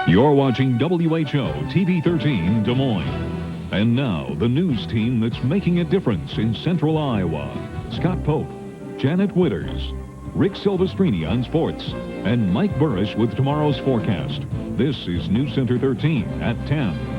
You're watching WHO TV 13 Des Moines. And now, the news team that's making a difference in central Iowa. Scott Pope, Janet Witters, Ric Silvestrini on sports, and Mike Buresh with tomorrow's forecast. This is Newscenter 13 at 10.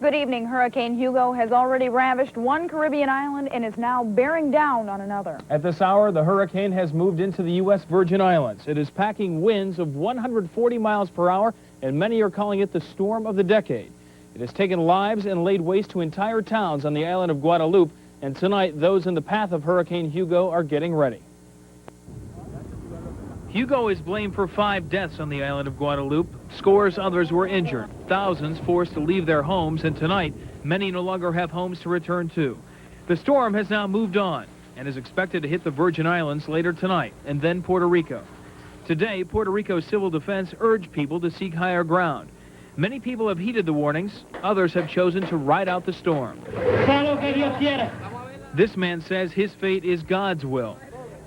Good evening. Hurricane Hugo has already ravished one Caribbean island and is now bearing down on another. At this hour, the hurricane has moved into the U.S. Virgin Islands. It is packing winds of 140 miles per hour, and many are calling it the storm of the decade. It has taken lives and laid waste to entire towns on the island of Guadeloupe, and tonight, those in the path of Hurricane Hugo are getting ready. Hugo is blamed for 5 deaths on the island of Guadeloupe. Scores others were injured. Thousands forced to leave their homes, and tonight, many no longer have homes to return to. The storm has now moved on and is expected to hit the Virgin Islands later tonight, and then Puerto Rico. Today, Puerto Rico's civil defense urged people to seek higher ground. Many people have heeded the warnings. Others have chosen to ride out the storm. This man says his fate is God's will.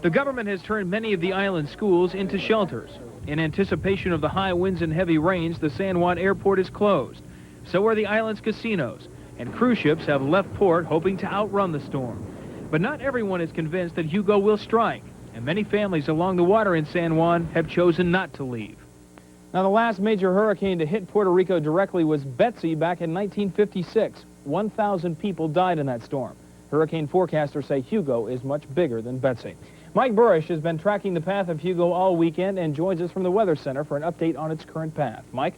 The government has turned many of the island schools into shelters. In anticipation of the high winds and heavy rains, the San Juan airport is closed. So are the island's casinos, and cruise ships have left port hoping to outrun the storm. But not everyone is convinced that Hugo will strike, and many families along the water in San Juan have chosen not to leave. Now, the last major hurricane to hit Puerto Rico directly was Betsy back in 1956. 1,000 people died in that storm. Hurricane forecasters say Hugo is much bigger than Betsy. Mike Buresh has been tracking the path of Hugo all weekend and joins us from the Weather Center for an update on its current path. Mike?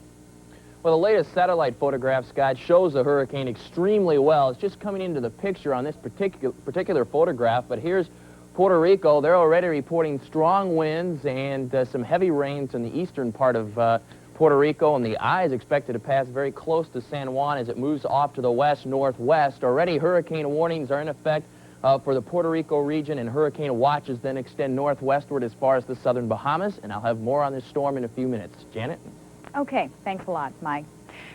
Well, the latest satellite photograph, Scott, shows the hurricane extremely well. It's just coming into the picture on this particular photograph, but here's Puerto Rico. They're already reporting strong winds and some heavy rains in the eastern part of Puerto Rico, and the eye is expected to pass very close to San Juan as it moves off to the west-northwest. Already hurricane warnings are in effect for the Puerto Rico region, and hurricane watches then extend northwestward as far as the southern Bahamas, and I'll have more on this storm in a few minutes. Janet? Okay, thanks a lot, Mike.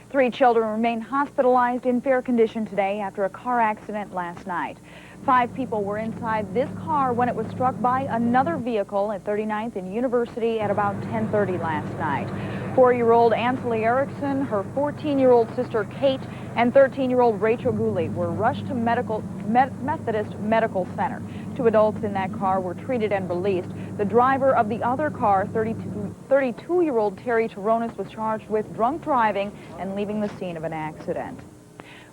3 children remain hospitalized in fair condition today after a car accident last night. 5 people were inside this car when it was struck by another vehicle at 39th and University at about 10:30 last night. 4-year-old Ansley Erickson, her 14-year-old sister Kate, and 13-year-old Rachel Gooley were rushed to Methodist Medical Center. 2 adults in that car were treated and released. The driver of the other car, 32-year-old Terry Taronis, was charged with drunk driving and leaving the scene of an accident.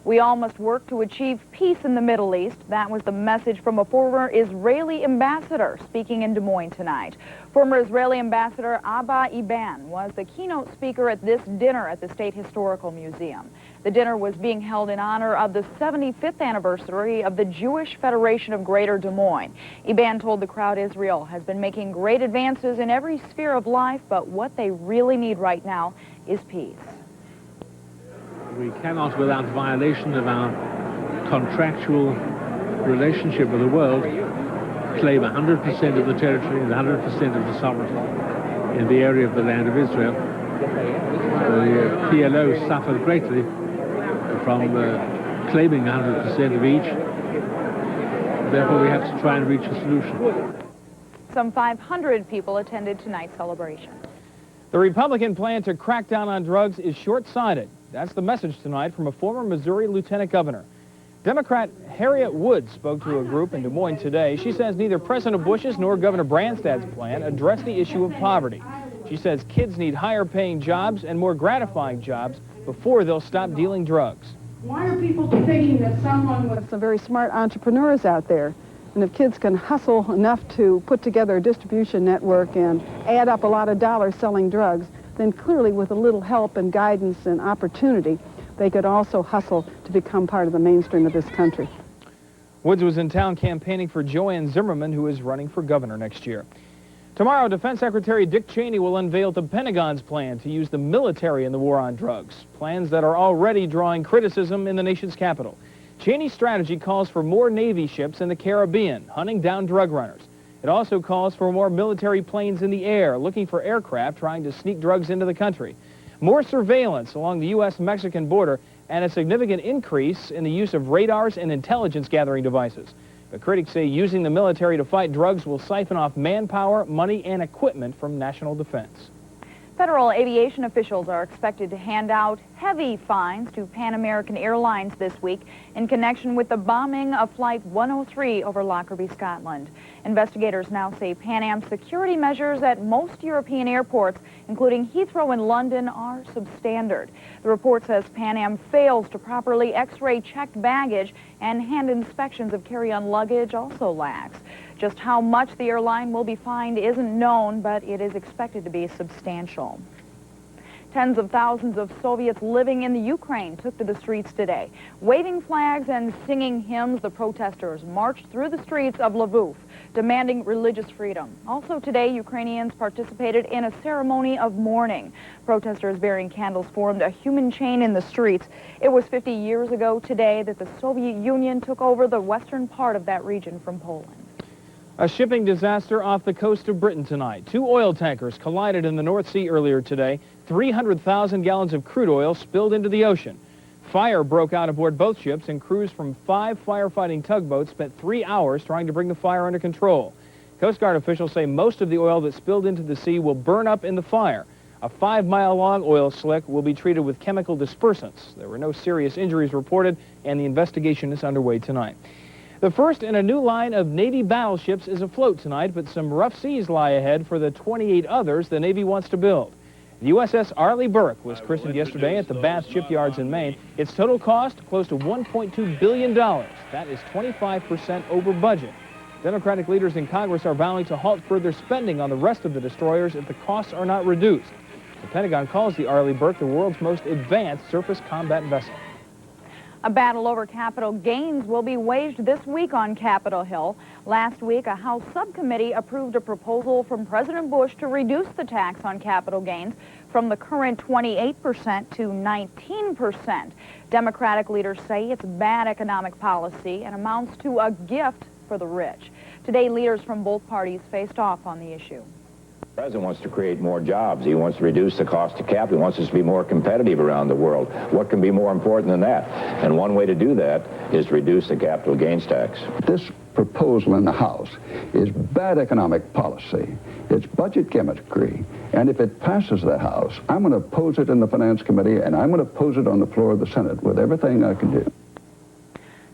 We all must work to achieve peace in the Middle East. That was the message from a former Israeli ambassador speaking in Des Moines tonight. Former Israeli ambassador Abba Eban was the keynote speaker at this dinner at the State Historical Museum. The dinner was being held in honor of the 75th anniversary of the Jewish Federation of Greater Des Moines. Eban told the crowd Israel has been making great advances in every sphere of life, but what they really need right now is peace. We cannot, without violation of our contractual relationship with the world, claim 100% of the territory and 100% of the sovereignty in the area of the land of Israel. The PLO suffered greatly from claiming 100% of each. Therefore, we have to try and reach a solution. Some 500 people attended tonight's celebration. The Republican plan to crack down on drugs is short-sighted. That's the message tonight from a former Missouri lieutenant governor. Democrat Harriet Wood spoke to a group in Des Moines today. She says neither President Bush's nor Governor Branstad's plan address the issue of poverty. She says kids need higher-paying jobs and more gratifying jobs before they'll stop dealing drugs. Why are people thinking that someone with some very smart entrepreneurs out there, and if kids can hustle enough to put together a distribution network and add up a lot of dollars selling drugs, then clearly with a little help and guidance and opportunity, they could also hustle to become part of the mainstream of this country. Woods was in town campaigning for Joanne Zimmerman, who is running for governor next year. Tomorrow, Defense Secretary Dick Cheney will unveil the Pentagon's plan to use the military in the war on drugs, plans that are already drawing criticism in the nation's capital. Cheney's strategy calls for more Navy ships in the Caribbean, hunting down drug runners. It also calls for more military planes in the air, looking for aircraft trying to sneak drugs into the country. More surveillance along the U.S.-Mexican border, and a significant increase in the use of radars and intelligence-gathering devices. But critics say using the military to fight drugs will siphon off manpower, money, and equipment from national defense. Federal aviation officials are expected to hand out heavy fines to Pan American Airlines this week in connection with the bombing of Flight 103 over Lockerbie, Scotland. Investigators now say Pan Am's security measures at most European airports, including Heathrow and London, are substandard. The report says Pan Am fails to properly X-ray checked baggage, and hand inspections of carry-on luggage also lags. Just how much the airline will be fined isn't known, but it is expected to be substantial. Tens of thousands of Soviets living in the Ukraine took to the streets today. Waving flags and singing hymns, the protesters marched through the streets of Lviv, demanding religious freedom. Also today, Ukrainians participated in a ceremony of mourning. Protesters bearing candles formed a human chain in the streets. It was 50 years ago today that the Soviet Union took over the western part of that region from Poland. A shipping disaster off the coast of Britain tonight. 2 oil tankers collided in the North Sea earlier today. 300,000 gallons of crude oil spilled into the ocean. Fire broke out aboard both ships, and crews from 5 firefighting tugboats spent 3 hours trying to bring the fire under control. Coast Guard officials say most of the oil that spilled into the sea will burn up in the fire. A 5-mile-long oil slick will be treated with chemical dispersants. There were no serious injuries reported, and the investigation is underway tonight. The first in a new line of Navy battleships is afloat tonight, but some rough seas lie ahead for the 28 others the Navy wants to build. The USS Arleigh Burke was christened yesterday at the Bath shipyards in Maine. Its total cost, close to $1.2 billion. That is 25% over budget. Democratic leaders in Congress are vowing to halt further spending on the rest of the destroyers if the costs are not reduced. The Pentagon calls the Arleigh Burke the world's most advanced surface combat vessel. A battle over capital gains will be waged this week on Capitol Hill. Last week, a House subcommittee approved a proposal from President Bush to reduce the tax on capital gains from the current 28% to 19%. Democratic leaders say it's bad economic policy and amounts to a gift for the rich. Today, leaders from both parties faced off on the issue. The president wants to create more jobs. He wants to reduce the cost of capital. He wants us to be more competitive around the world. What can be more important than that? And one way to do that is to reduce the capital gains tax. This proposal in the House is bad economic policy. It's budget gimmickry. And if it passes the House, I'm going to oppose it in the Finance Committee, and I'm going to oppose it on the floor of the Senate with everything I can do.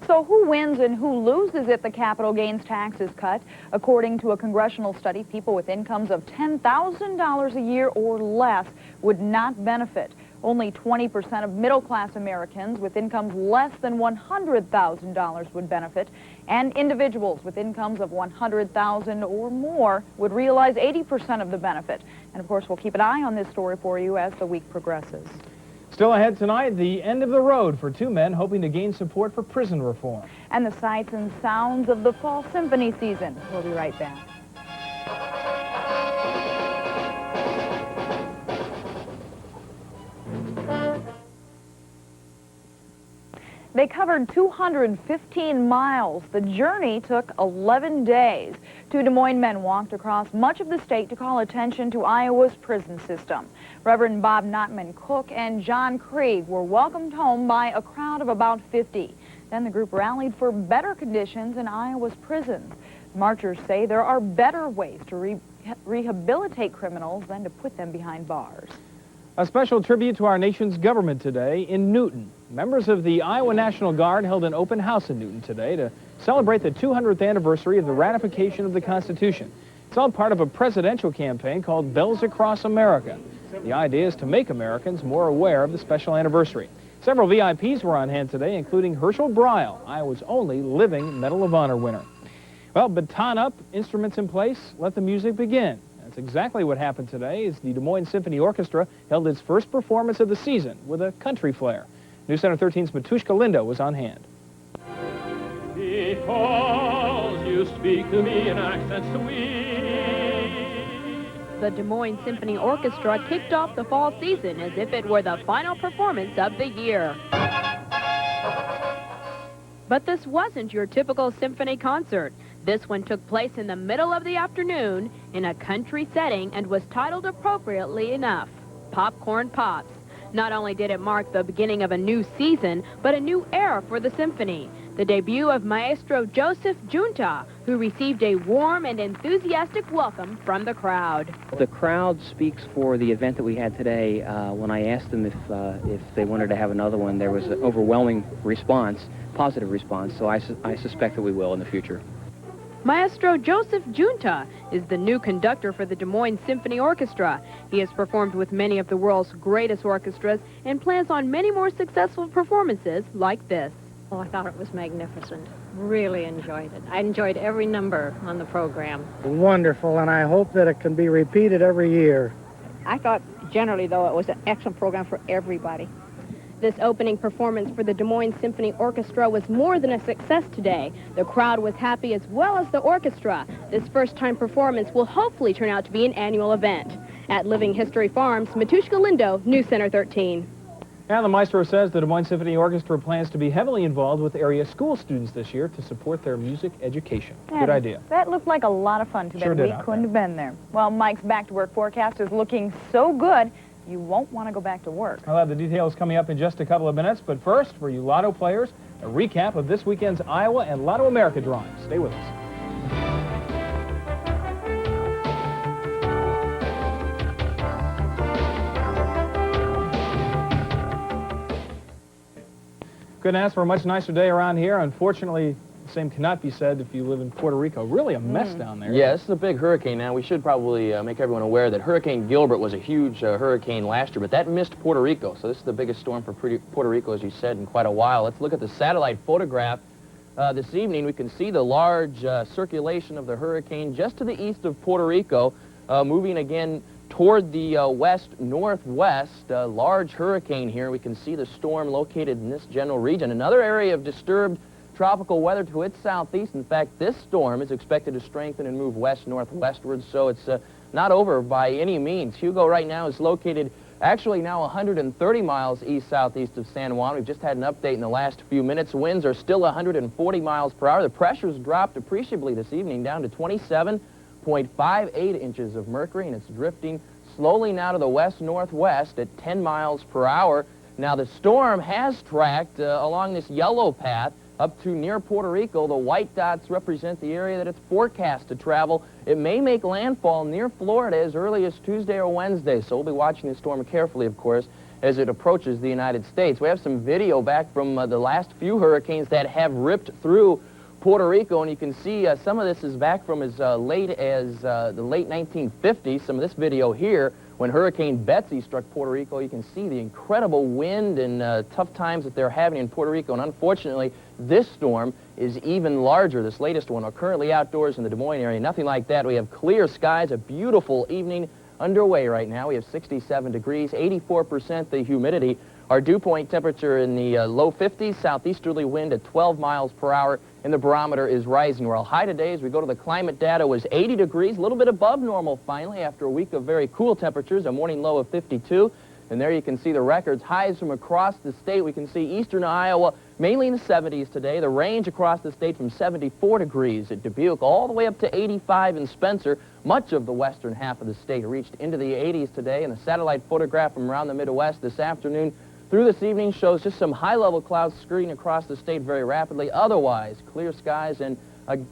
So who wins and who loses if the capital gains tax is cut? According to a congressional study, people with incomes of $10,000 a year or less would not benefit. Only 20% of middle-class Americans with incomes less than $100,000 would benefit, and individuals with incomes of $100,000 or more would realize 80% of the benefit. And of course, we'll keep an eye on this story for you as the week progresses. Still ahead tonight, the end of the road for 2 men hoping to gain support for prison reform. And the sights and sounds of the fall symphony season. We'll be right back. They covered 215 miles. The journey took 11 days. 2 Des Moines men walked across much of the state to call attention to Iowa's prison system. Reverend Bob Notman Cook and John Krieg were welcomed home by a crowd of about 50. Then the group rallied for better conditions in Iowa's prisons. Marchers say there are better ways to rehabilitate criminals than to put them behind bars. A special tribute to our nation's government today in Newton. Members of the Iowa National Guard held an open house in Newton today to celebrate the 200th anniversary of the ratification of the Constitution. It's all part of a presidential campaign called Bells Across America. The idea is to make Americans more aware of the special anniversary. Several VIPs were on hand today, including Herschel Breil, Iowa's only living Medal of Honor winner. Well, baton up, instruments in place, let the music begin. That's exactly what happened today as the Des Moines Symphony Orchestra held its first performance of the season with a country flair. Newscenter 13's Matushka Lindo was on hand. Because you speak to me in accents sweet. The Des Moines Symphony Orchestra kicked off the fall season as if it were the final performance of the year. But this wasn't your typical symphony concert. This one took place in the middle of the afternoon in a country setting and was titled appropriately enough, Popcorn Pops. Not only did it mark the beginning of a new season, but a new era for the symphony. the debut of Maestro Joseph Junta, who received a warm and enthusiastic welcome from the crowd. The crowd speaks for the event that we had today. When I asked them if they wanted to have another one, there was an overwhelming response, positive response, so I suspect that we will in the future. Maestro Joseph Junta is the new conductor for the Des Moines Symphony Orchestra. He has performed with many of the world's greatest orchestras and plans on many more successful performances like this. Oh, I thought it was magnificent. Really enjoyed it. I enjoyed every number on the program. Wonderful, and I hope that it can be repeated every year. I thought generally, though, it was an excellent program for everybody. This opening performance for the Des Moines Symphony Orchestra was more than a success today. The crowd was happy as well as the orchestra. This first-time performance will hopefully turn out to be an annual event. At Living History Farms, Matushka Lindo, Newscenter 13. And the maestro says the Des Moines Symphony Orchestra plans to be heavily involved with area school students this year to support their music education. Good idea. That looked like a lot of fun. Too bad we couldn't have been there. Well, Mike's back-to-work forecast is looking so good, you won't want to go back to work. I'll have the details coming up in just a couple of minutes, but first, for you Lotto players, a recap of this weekend's Iowa and Lotto America drawings. Stay with us. Couldn't ask for a much nicer day around here. Unfortunately, the same cannot be said if you live in Puerto Rico. Really a mess down there. Yeah, this is a big hurricane now. We should probably make everyone aware that Hurricane Gilbert was a huge hurricane last year, but that missed Puerto Rico. So this is the biggest storm for Puerto Rico, as you said, in quite a while. Let's look at the satellite photograph. This evening, we can see the large circulation of the hurricane just to the east of Puerto Rico, moving again toward the west-northwest. Large hurricane here. We can see the storm located in this general region. Another area of disturbed tropical weather to its southeast. In fact, this storm is expected to strengthen and move west-northwestward, so it's not over by any means. Hugo right now is located actually now 130 miles east-southeast of San Juan. We've just had an update in the last few minutes. Winds are still 140 miles per hour. The pressure's dropped appreciably this evening down to 27.58 inches of mercury, and it's drifting slowly now to the west-northwest at 10 miles per hour. Now, the storm has tracked along this yellow path up to near Puerto Rico. The white dots represent the area that it's forecast to travel. It may make landfall near Florida as early as Tuesday or Wednesday, so we'll be watching the storm carefully, of course, as it approaches the United States. We have some video back from the last few hurricanes that have ripped through Puerto Rico, and you can see some of this is back from as late as the late 1950s. Some of this video here, when Hurricane Betsy struck Puerto Rico, you can see the incredible wind and tough times that they're having in Puerto Rico. And unfortunately, this storm is even larger, this latest one. We're currently outdoors in the Des Moines area. Nothing like that. We have clear skies, a beautiful evening underway right now. We have 67 degrees, 84% the humidity. Our dew point temperature in the low 50s, southeasterly wind at 12 miles per hour, and the barometer is rising. We're all high today as we go to the climate data was 80 degrees, a little bit above normal finally after a week of very cool temperatures, a morning low of 52. And there you can see the records, highs from across the state. We can see eastern Iowa mainly in the 70s today. The range across the state from 74 degrees at Dubuque all the way up to 85 in Spencer. Much of the western half of the state reached into the 80s today. And the satellite photograph from around the Midwest this afternoon through this evening shows just some high-level clouds skirting across the state very rapidly. Otherwise, clear skies and,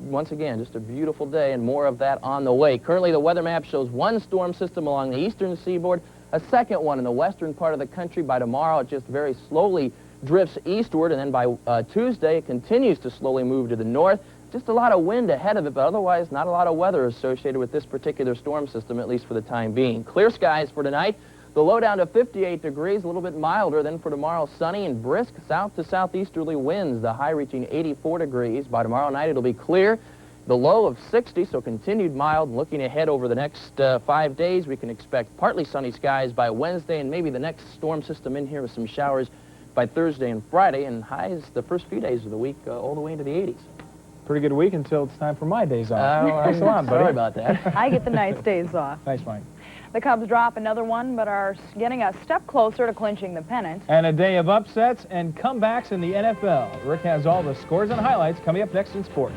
once again, just a beautiful day and more of that on the way. Currently, the weather map shows one storm system along the eastern seaboard, a second one in the western part of the country. By tomorrow, it just very slowly drifts eastward, and then by Tuesday, it continues to slowly move to the north. Just a lot of wind ahead of it, but otherwise not a lot of weather associated with this particular storm system, at least for the time being. Clear skies for tonight. The low down to 58 degrees, a little bit milder. Then for tomorrow, sunny and brisk south to southeasterly winds, the high reaching 84 degrees. By tomorrow night, it'll be clear. The low of 60, so continued mild. Looking ahead over the next 5 days, we can expect partly sunny skies by Wednesday, and maybe the next storm system in here with some showers by Thursday and Friday, and highs the first few days of the week all the way into the 80s. Pretty good week until it's time for my days off. Thanks a lot, buddy. Sorry about that. I get the nice days off. Thanks, Mike. The Cubs drop another one, but are getting a step closer to clinching the pennant. And a day of upsets and comebacks in the NFL. Rick has all the scores and highlights coming up next in sports.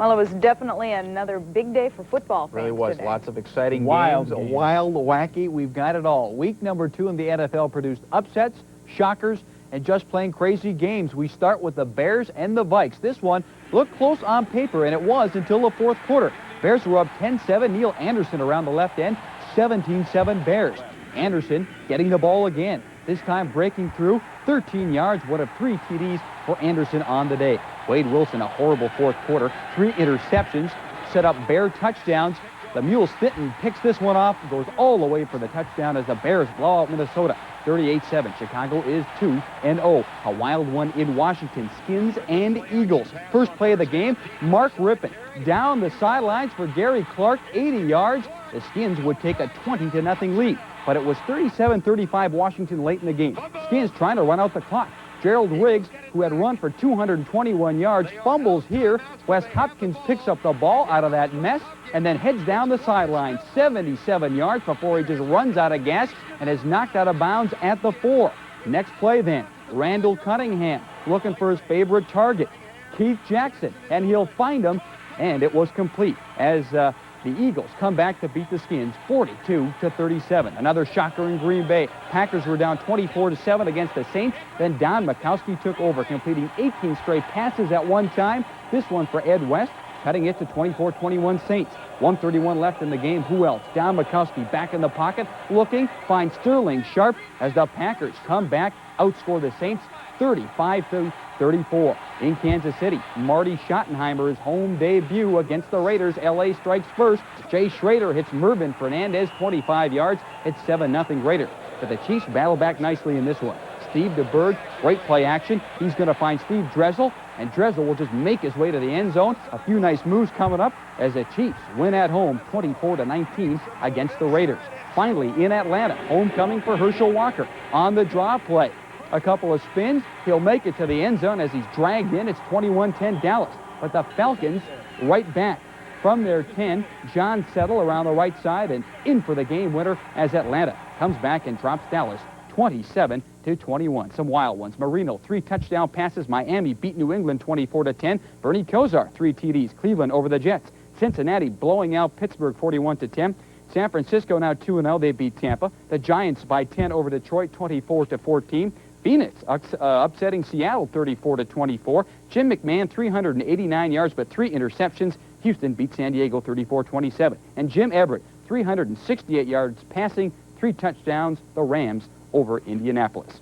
Well, it was definitely another big day for football fans Really was. today. Lots of exciting Wild, games. wild, wacky. We've got it all. Week number 2 in the NFL produced upsets, shockers, and just plain crazy games. We start with the Bears and the Vikes. This one looked close on paper, and it was until the fourth quarter. Bears were up 10-7. Neil Anderson around the left end, 17-7 Bears. Anderson getting the ball again, this time breaking through 13 yards, one of 3 TDs for Anderson on the day. Wade Wilson, a horrible fourth quarter, 3 interceptions, set up Bear touchdowns. The Mule Stinton picks this one off, goes all the way for the touchdown as the Bears blow out Minnesota 38-7. Chicago is 2-0. A wild one in Washington. Skins and Eagles. First play of the game, Mark Rippon down the sidelines for Gary Clark, 80 yards. The Skins would take a 20-0 lead, but it was 37-35 Washington late in the game. Skins trying to run out the clock. Gerald Riggs, who had run for 221 yards, fumbles here. Wes Hopkins picks up the ball out of that mess and then heads down the sideline, 77 yards before he just runs out of gas and is knocked out of bounds at the 4. Next play then, Randall Cunningham looking for his favorite target, Keith Jackson, and he'll find him, and it was complete as the Eagles come back to beat the Skins 42-37. Another shocker in Green Bay. Packers were down 24-7 against the Saints. Then Don Majkowski took over, completing 18 straight passes at one time. This one for Ed West, cutting it to 24-21 Saints. 1:31 left in the game. Who else? Don Majkowski back in the pocket, looking, finds Sterling Sharp as the Packers come back, outscore the Saints 35-34. In Kansas City, Marty Schottenheimer's home debut against the Raiders. L.A. strikes first. Jay Schrader hits Mervyn Fernandez 25 yards. It's 7-0 Raiders. But the Chiefs battle back nicely in this one. Steve DeBerg, great play action. He's going to find Steve Dressel, and Dressel will just make his way to the end zone. A few nice moves coming up as the Chiefs win at home 24-19 against the Raiders. Finally, in Atlanta, homecoming for Herschel Walker on the draw play. A couple of spins, he'll make it to the end zone as he's dragged in. It's 21-10 Dallas. But the Falcons right back from their 10. John Settle around the right side and in for the game winner as Atlanta comes back and drops Dallas 27-21. Some wild ones. Marino, 3 touchdown passes. Miami beat New England 24-10. Bernie Kosar, 3 TDs. Cleveland over the Jets. Cincinnati blowing out Pittsburgh 41-10. San Francisco now 2-0. They beat Tampa. The Giants by 10 over Detroit 24-14. Phoenix upsetting Seattle 34-24. Jim McMahon 389 yards but 3 interceptions. Houston beat San Diego 34-27. And Jim Everett 368 yards passing, 3 touchdowns. The Rams over Indianapolis.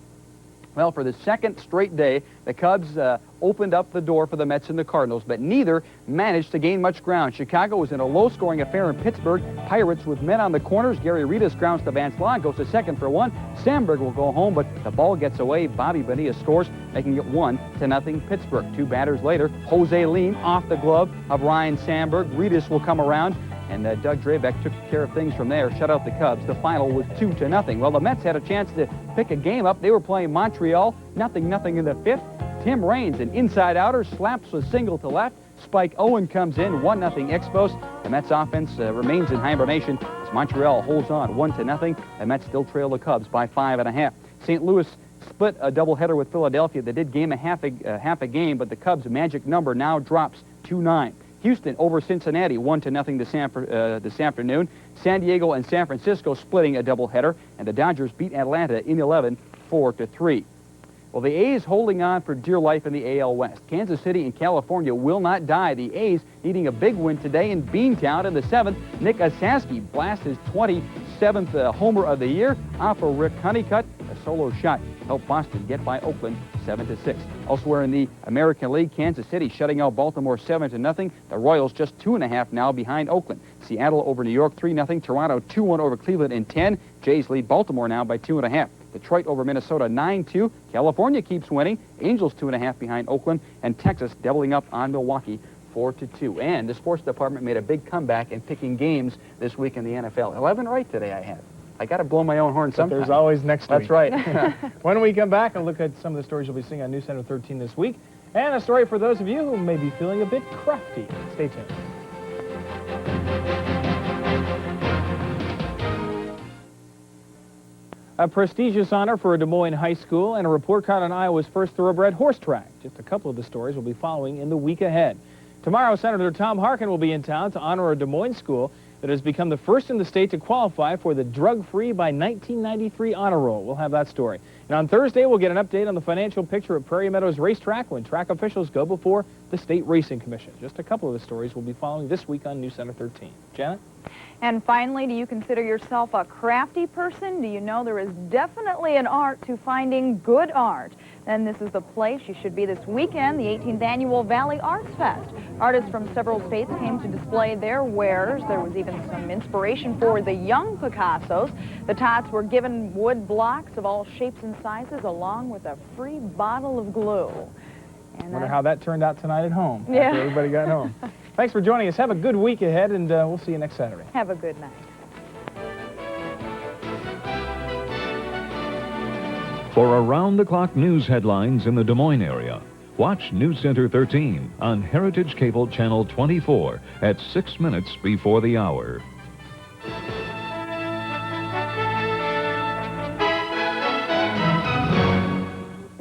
Well, for the second straight day, the Cubs opened up the door for the Mets and the Cardinals, but neither managed to gain much ground. Chicago was in a low-scoring affair in Pittsburgh. Pirates with men on the corners. Gary Ritas grounds to Vance Law, goes to second for 1. Sandberg will go home, but the ball gets away. Bobby Bonilla scores, making it 1-0 Pittsburgh. 2 batters later, Jose Lean off the glove of Ryan Sandberg. Ritas will come around, and Doug Drabeck took care of things from there, shut out the Cubs. The final was 2-0. Well, the Mets had a chance to pick a game up. They were playing Montreal, 0-0 in the 5th. Tim Raines, an inside-outer, slaps a single to left. Spike Owen comes in, 1-0 Expos. The Mets offense remains in hibernation as Montreal holds on 1-0. The Mets still trail the Cubs by 5.5. St. Louis split a doubleheader with Philadelphia. They did game half a game, but the Cubs' magic number now drops 2-9. Houston over Cincinnati, 1-0 this afternoon. San Diego and San Francisco splitting a doubleheader, and the Dodgers beat Atlanta in 11, 4-3. Well, the A's holding on for dear life in the AL West. Kansas City and California will not die. The A's needing a big win today in Beantown in the 7th. Nick Osaski blasts his 27th homer of the year off of Rick Honeycutt. A solo shot helped Boston get by Oakland 7-6. Elsewhere in the American League, Kansas City shutting out Baltimore 7-0. The Royals just 2.5 now behind Oakland. Seattle over New York 3-0. Toronto 2-1 over Cleveland in 10. Jays lead Baltimore now by 2.5. Detroit over Minnesota 9-2. California keeps winning. Angels 2.5 behind Oakland, and Texas doubling up on Milwaukee 4-2. And the sports department made a big comeback in picking games this week in the NFL. 11 right today I had. I got to blow my own horn sometime. There's always next week. That's right. When we come back, I'll look at some of the stories you'll be seeing on Newscenter 13 this week, and a story for those of you who may be feeling a bit crafty. Stay tuned. A prestigious honor for a Des Moines high school and a report card on Iowa's first thoroughbred horse track. Just a couple of the stories we'll be following in the week ahead. Tomorrow, Senator Tom Harkin will be in town to honor a Des Moines school that has become the first in the state to qualify for the drug-free by 1993 honor roll. We'll have that story. And on Thursday, we'll get an update on the financial picture at Prairie Meadows Racetrack when track officials go before the State Racing Commission. Just a couple of the stories we'll be following this week on Newscenter 13. Janet? And finally, do you consider yourself a crafty person? Do you know there is definitely an art to finding good art? Then this is the place you should be this weekend, the 18th Annual Valley Arts Fest. Artists from several states came to display their wares. There was even some inspiration for the young Picassos. The tots were given wood blocks of all shapes and sizes, along with a free bottle of glue. And wonder how that turned out tonight at home, yeah, after everybody got home. Thanks for joining us. Have a good week ahead, and we'll see you next Saturday. Have a good night. For around-the-clock news headlines in the Des Moines area, watch Newscenter 13 on Heritage Cable Channel 24 at 6 minutes before the hour.